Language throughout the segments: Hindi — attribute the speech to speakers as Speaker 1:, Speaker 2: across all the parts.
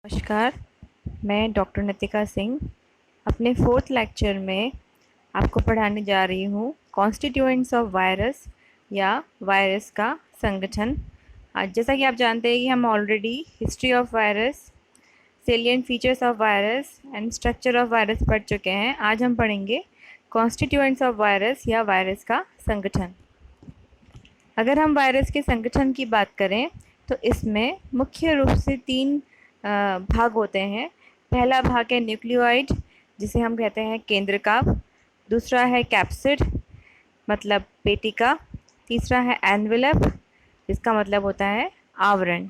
Speaker 1: नमस्कार, मैं डॉक्टर नितिका सिंह अपने 4th लेक्चर में आपको पढ़ाने जा रही हूँ कॉन्स्टिट्यूएंट्स ऑफ वायरस या वायरस का संगठन। आज जैसा कि आप जानते हैं कि हम already history of virus, salient features of virus and structure of virus पढ़ चुके हैं। आज हम पढ़ेंगे कॉन्स्टिट्यूएंट्स ऑफ वायरस या वायरस का संगठन। अगर हम वायरस के संगठन की बात करें तो इसमें मुख्य रूप से 3 भाग होते हैं। पहला भाग है न्यूक्लियोइड, जिसे हम कहते हैं केंद्रकाव। दूसरा है कैप्सिड, मतलब पेटिका। तीसरा है एनवेलप, जिसका मतलब होता है आवरण।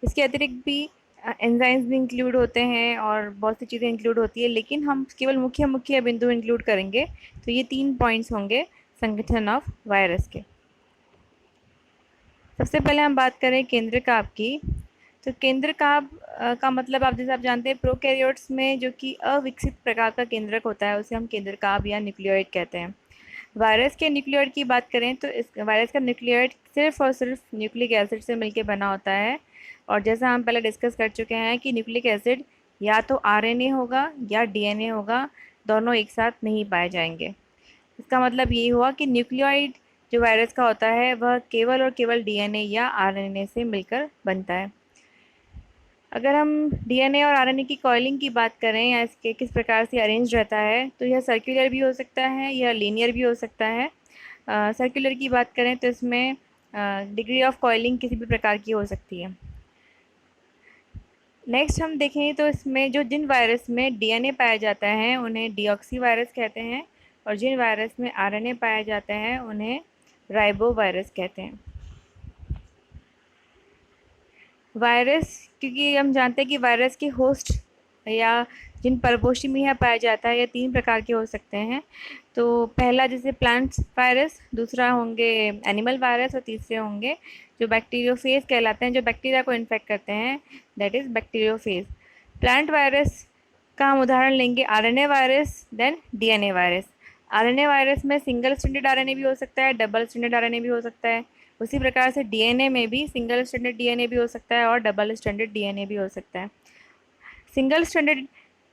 Speaker 1: इसके अतिरिक्त भी एंजाइम्स भी इंक्लूड होते हैं और बहुत सी चीज़ें इंक्लूड होती है, लेकिन हम केवल मुख्य मुख्य बिंदु इंक्लूड करेंगे। तो ये 3 पॉइंट्स होंगे संगठन ऑफ वायरस के। सबसे पहले हम बात करें केंद्रकाव की। तो केंद्रकाव का मतलब आप जैसे आप जानते हैं प्रोकैरियोट्स में जो कि अविकसित प्रकार का केंद्रक होता है उसे हम केंद्रकाव या न्यूक्लियोइड कहते हैं। वायरस के न्यूक्लियोइड की बात करें तो इस वायरस का न्यूक्लियोइड सिर्फ और सिर्फ न्यूक्लिक एसिड से मिलकर बना होता है। और जैसा हम पहले डिस्कस कर चुके हैं कि न्यूक्लिक एसिड या तो आरएनए होगा या डीएनए होगा, दोनों एक साथ नहीं पाए जाएंगे। इसका मतलब यही हुआ कि न्यूक्लियोइड जो वायरस का होता है वह केवल और केवल डीएनए या आरएनए से मिलकर बनता है। अगर हम डीएनए और आरएनए की कॉइलिंग की बात करें या इसके किस प्रकार से अरेंज रहता है, तो यह सर्कुलर भी हो सकता है या लीनियर भी हो सकता है। सर्कुलर की बात करें तो इसमें डिग्री ऑफ कॉइलिंग किसी भी प्रकार की हो सकती है। नेक्स्ट हम देखें तो इसमें जिन वायरस में डीएनए पाया जाता है उन्हें डीऑक्सी वायरस कहते हैं, और जिन वायरस में आरएनए पाया जाता है उन्हें राइबो वायरस कहते हैं। वायरस, क्योंकि हम जानते हैं कि वायरस के होस्ट या जिन परपोषी में यह पाया जाता है, ये 3 प्रकार के हो सकते हैं। तो पहला जैसे प्लांट्स वायरस, दूसरा होंगे एनिमल वायरस और तीसरे होंगे जो बैक्टीरियोफेज कहलाते हैं, जो बैक्टीरिया को इन्फेक्ट करते हैं, that is bacteriophage. Plant virus का हम उदाहरण लेंगे RNA virus, then DNA virus. RNA virus में सिंगल स्ट्रैंडेड आरएनए भी हो सकता है, डबल स्ट्रैंडेड आरएनए भी हो सकता है। उसी प्रकार से डीएनए में भी सिंगल स्ट्रैंडेड डीएनए भी हो सकता है और डबल स्ट्रैंडेड डीएनए भी हो सकता है। सिंगल स्ट्रैंडेड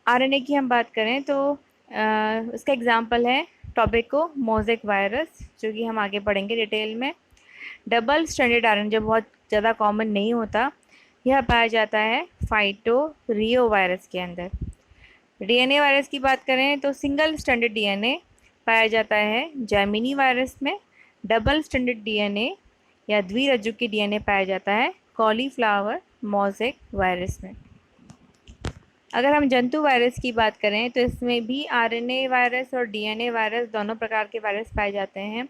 Speaker 1: आरएनए की हम बात करें तो उसका एग्जांपल है टोबैको मोज़ेक वायरस, जो कि हम आगे पढ़ेंगे डिटेल में। डबल स्ट्रैंडेड आरएनए जो बहुत ज़्यादा कॉमन नहीं होता, यह पाया जाता है फाइटोरियो वायरस के अंदर। डीएनए वायरस की बात करें तो सिंगल स्ट्रैंडेड डीएनए पाया जाता है जैमिनी वायरस में। डबल स्ट्रैंडेड डीएनए या द्विरज्जु की डीएनए पाया जाता है कॉलीफ्लावर मोज़ेक वायरस में। अगर हम जंतु वायरस की बात करें तो इसमें भी आरएनए वायरस और डीएनए वायरस दोनों प्रकार के वायरस पाए जाते हैं।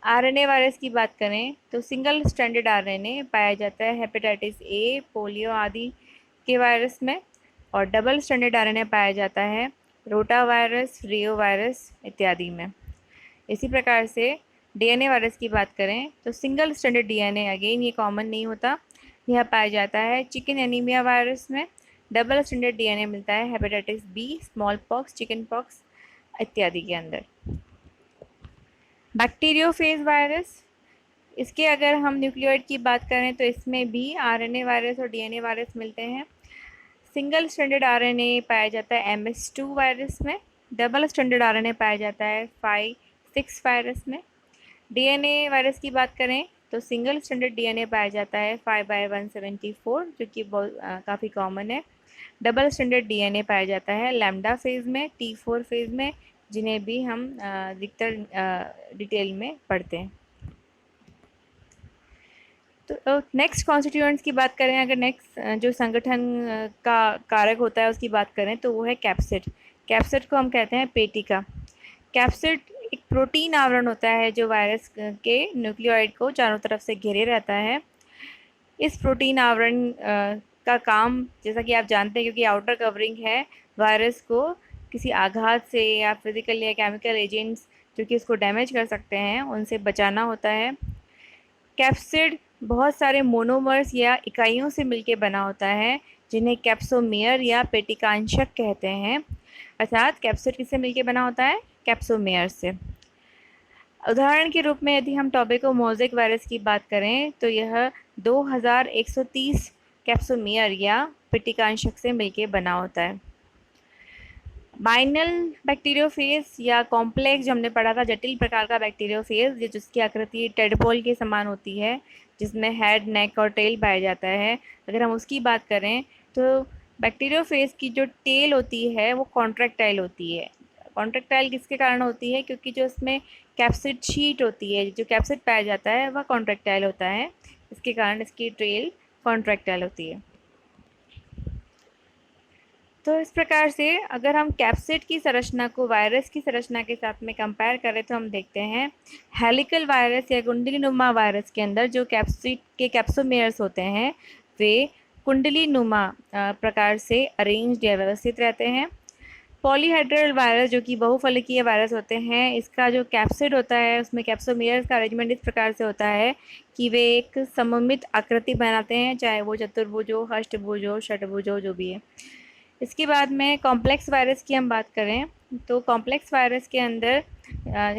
Speaker 1: आरएनए वायरस की बात करें तो सिंगल स्ट्रैंडेड आरएनए पाया जाता है हेपेटाइटिस ए, पोलियो आदि के वायरस में, और डबल स्ट्रैंडेड आरएनए पाया जाता है रोटा वायरस, रियो वायरस इत्यादि में। इसी प्रकार से डीएनए वायरस की बात करें तो सिंगल स्ट्रैंडेड डीएनए अगेन ये कॉमन नहीं होता, यह पाया जाता है चिकन एनीमिया वायरस में। डबल स्ट्रैंडेड डीएनए मिलता है hepatitis B, smallpox, chickenpox इत्यादि के अंदर। बैक्टीरियोफेज वायरस, इसके अगर हम न्यूक्लियोइड की बात करें तो इसमें भी आरएनए वायरस और डीएनए वायरस मिलते हैं। सिंगल स्ट्रैंडेड आरएनए पाया जाता है MS2 वायरस में। डबल स्ट्रैंडेड आरएनए पाया जाता है 5,6 वायरस में। डीएनए वायरस की बात करें तो सिंगल स्ट्रैंडेड डीएनए पाया जाता है 5/174, जो कि बहुत काफ़ी कॉमन है। डबल स्ट्रैंडेड डीएनए पाया जाता है लैम्डा फेज़ में, T4 फेज़ में, जिन्हें भी हम अधिकतर डिटेल में पढ़ते हैं। तो नेक्स्ट कॉन्स्टिट्यूएंट्स की बात करें, अगर नेक्स्ट जो संगठन का कारक होता है उसकी बात करें तो वो है कैप्सिड। कैप्सिड को हम कहते हैं पेटिका। कैप्सिड एक प्रोटीन आवरण होता है जो वायरस के न्यूक्लियोइड को चारों तरफ से घेरे रहता है। इस प्रोटीन आवरण का काम, जैसा कि आप जानते हैं, क्योंकि आउटर कवरिंग है, वायरस को किसी आघात से या फिजिकल या केमिकल एजेंट्स जो कि उसको डैमेज कर सकते हैं उनसे बचाना होता है। कैप्सिड बहुत सारे मोनोमर्स या इकाइयों से मिलकर बना होता है, जिन्हें कैप्सोमेयर या पेटिकांशक कहते हैं। अर्थात कैप्सिड किससे मिलकर बना होता है? कैप्सोमेयर से। उदाहरण के रूप में यदि हम टोबैको मोज़ेक वायरस की बात करें तो यह 2130 कैप्सोमेयर या पिट्टिकांशक से मिलके बना होता है। बाइनल बैक्टीरियोफेज या कॉम्प्लेक्स जो हमने पढ़ा था, जटिल प्रकार का बैक्टीरियोफेज, जिसकी आकृति टेडपोल के समान होती है, जिसमें हेड, नेक और टेल पाया जाता है। अगर हम उसकी बात करें तो बैक्टीरियोफेज की जो टेल होती है वो कॉन्ट्रैक्टाइल होती है। कॉन्ट्रैक्टाइल किसके कारण होती है? क्योंकि जो उसमें कैप्सिड शीट होती है, जो कैप्सिड पाया जाता है वह कॉन्ट्रैक्टाइल होता है, इसके कारण इसकी टेल कॉन्ट्रैक्टाइल होती है। तो इस प्रकार से अगर हम कैप्सिड की संरचना को वायरस की संरचना के साथ में कंपेयर करें तो हम देखते हैं हेलिकल वायरस या कुंडलीनुमा वायरस के अंदर जो कैप्सिड के कैप्सोमेयर्स होते हैं वे कुंडलीनुमा प्रकार से अरेंज्ड या व्यवस्थित रहते हैं। पॉलीहेड्रल वायरस जो कि बहुफलकीय वायरस होते हैं, इसका जो कैप्सिड होता है उसमें कैप्सोमेयर्स का अरेंजमेंट इस प्रकार से होता है कि वे एक सममित आकृति बनाते हैं, चाहे वो चतुर्भुज हो, अष्टभुज हो, षटभुज हो, जो भी है। इसके बाद में कॉम्प्लेक्स वायरस की हम बात करें तो कॉम्प्लेक्स वायरस के अंदर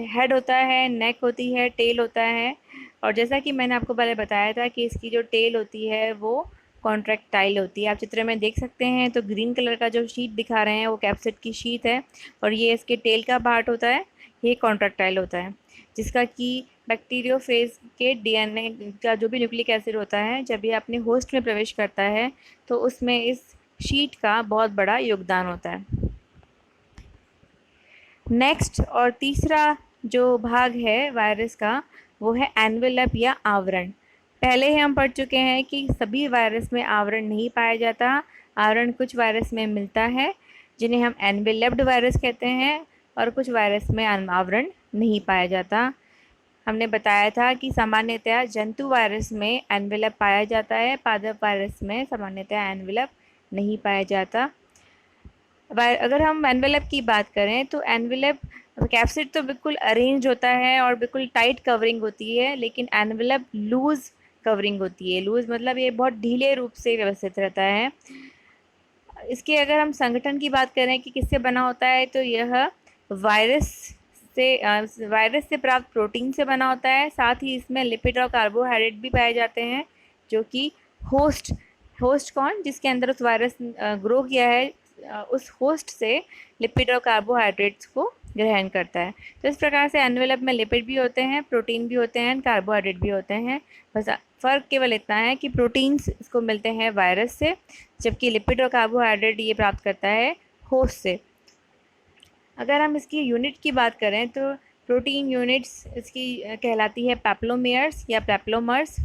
Speaker 1: हेड होता है, नेक होती है, टेल होता है, और जैसा कि मैंने आपको पहले बताया था कि इसकी जो टेल होती है वो कॉन्ट्रैक्टाइल होती है। आप चित्र में देख सकते हैं तो ग्रीन कलर का जो शीट दिखा रहे हैं वो कैप्सिड की शीट है, और ये इसके टेल का पार्ट होता है, ये कॉन्ट्रैक्टाइल होता है, जिसका कि बैक्टीरियोफेज के डीएनए का जो भी न्यूक्लिक एसिड होता है जब ये अपने होस्ट में प्रवेश करता है तो उसमें इस शीट का बहुत बड़ा योगदान होता है। नेक्स्ट और तीसरा जो भाग है वायरस का वो है एनवेलप या आवरण। पहले ही हम पढ़ चुके हैं कि सभी वायरस में आवरण नहीं पाया जाता, आवरण कुछ वायरस में मिलता है जिन्हें हम एनवेलप्ड वायरस कहते हैं, और कुछ वायरस में आवरण नहीं पाया जाता। हमने बताया था कि सामान्यतया जंतु वायरस में एनवेलप पाया जाता है, पादप वायरस में सामान्यतया एनवेलप नहीं पाया जाता। अगर हम एनवेलप की बात करें तो एनवेलप कैप्सिड तो बिल्कुल अरेंज होता है और बिल्कुल टाइट कवरिंग होती है, लेकिन एनवेलप लूज कवरिंग होती है। लूज मतलब ये बहुत ढीले रूप से व्यवस्थित रहता है। इसके अगर हम संगठन की बात करें कि किससे बना होता है तो यह वायरस से प्राप्त प्रोटीन से बना होता है। साथ ही इसमें लिपिड और कार्बोहाइड्रेट भी पाए जाते हैं जो कि होस्ट कौन, जिसके अंदर उस वायरस ग्रो किया है, उस होस्ट से लिपिड और कार्बोहाइड्रेट्स को ग्रहण करता है। तो इस प्रकार से एनवेलप में लिपिड भी होते हैं, प्रोटीन भी होते हैं, कार्बोहाइड्रेट भी होते हैं। बस फ़र्क केवल इतना है कि प्रोटीन्स इसको मिलते हैं वायरस से, जबकि लिपिड और कार्बोहाइड्रेट ये प्राप्त करता है होस्ट से। अगर हम इसकी यूनिट की बात करें तो प्रोटीन यूनिट्स इसकी कहलाती है पैप्लोमेयर्स या पैप्लोमर्स।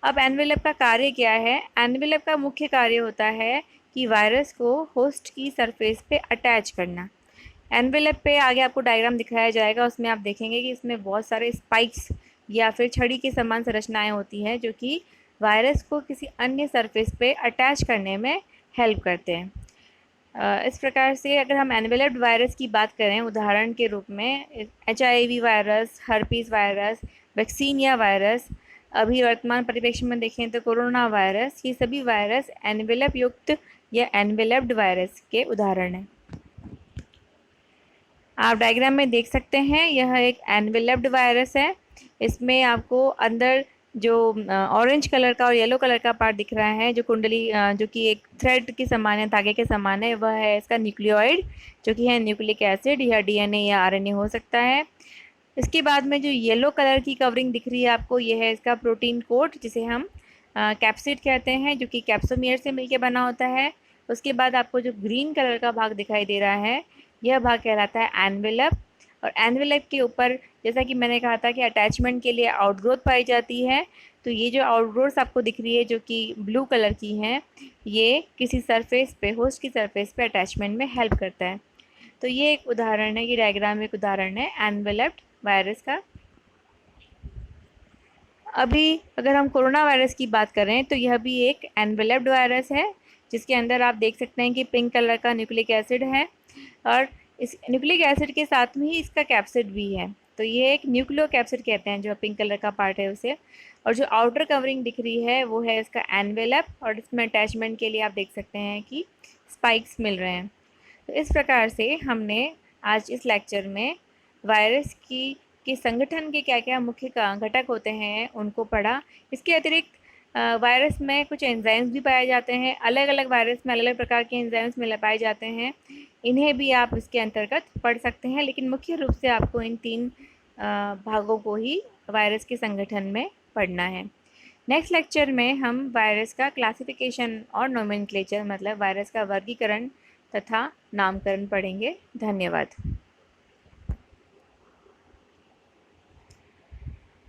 Speaker 1: अब एनवेलप का कार्य क्या है? एनवेलप का मुख्य कार्य होता है कि वायरस को होस्ट की सरफेस पे अटैच करना। एनवेलप पे आगे आपको डायग्राम दिखाया जाएगा, उसमें आप देखेंगे कि इसमें बहुत सारे स्पाइक्स या फिर छड़ी के समान संरचनाएं होती हैं जो कि वायरस को किसी अन्य सरफेस पे अटैच करने में हेल्प करते हैं। इस प्रकार से अगर हम एनवेलप्ड वायरस की बात करें उदाहरण के रूप में HIV virus, herpes virus, vaccinia virus, अभी वर्तमान परिप्रेक्ष्य में देखें तो कोरोना वायरस, ये सभी वायरस एनवेलप युक्त या एनवेलप्ड वायरस के उदाहरण हैं। आप डायग्राम में देख सकते हैं यह एक एनवेलप्ड वायरस है। इसमें आपको अंदर जो ऑरेंज कलर का और येलो कलर का पार्ट दिख रहा है, जो कुंडली जो कि एक थ्रेड के समान है, धागे के समान है, वह है इसका न्यूक्लियोइड जो कि है न्यूक्लिक एसिड या DNA या RNA हो सकता है। इसके बाद में जो येलो कलर की कवरिंग दिख रही है आपको, यह है इसका प्रोटीन कोट जिसे हम कैप्सिड कहते हैं, जो कि कैप्सोमियर से मिलकर बना होता है। उसके बाद आपको जो ग्रीन कलर का भाग दिखाई दे रहा है यह भाग कहलाता है एनवेलप, और एनवेलप के ऊपर जैसा कि मैंने कहा था कि अटैचमेंट के लिए आउटग्रोथ पाई जाती है, तो ये जो आउटग्रोथ आपको दिख रही है जो कि ब्लू कलर की हैं, ये किसी सरफेस पे, होस्ट की सरफेस पे अटैचमेंट में हेल्प करता है। तो ये एक उदाहरण है, ये डायग्राम एक उदाहरण है एनवेलप्ड वायरस का। अभी अगर हम कोरोना वायरस की बात करें तो यह भी एक एनवेलप्ड वायरस है, जिसके अंदर आप देख सकते हैं कि पिंक कलर का न्यूक्लिक एसिड है, और इस न्यूक्लिक एसिड के साथ में ही इसका कैप्सिड भी है। तो ये एक न्यूक्लियो कैप्सिड कहते हैं जो पिंक कलर का पार्ट है उसे, और जो आउटर कवरिंग दिख रही है वो है इसका एनवेलप, और इसमें अटैचमेंट के लिए आप देख सकते हैं कि स्पाइक्स मिल रहे हैं। तो इस प्रकार से हमने आज इस लेक्चर में वायरस के संगठन के क्या क्या मुख्य घटक होते हैं उनको पढ़ा। इसके अतिरिक्त वायरस में कुछ एंजाइम्स भी पाए जाते हैं, अलग अलग वायरस में अलग अलग प्रकार के एंजाइम्स मिल पाए जाते हैं, इन्हें भी आप इसके अंतर्गत पढ़ सकते हैं। लेकिन मुख्य रूप से आपको इन 3 भागों को ही वायरस के संगठन में पढ़ना है। नेक्स्ट लेक्चर में हम वायरस का क्लासिफिकेशन और नोमेनक्लेचर मतलब वायरस का वर्गीकरण तथा नामकरण पढ़ेंगे। धन्यवाद।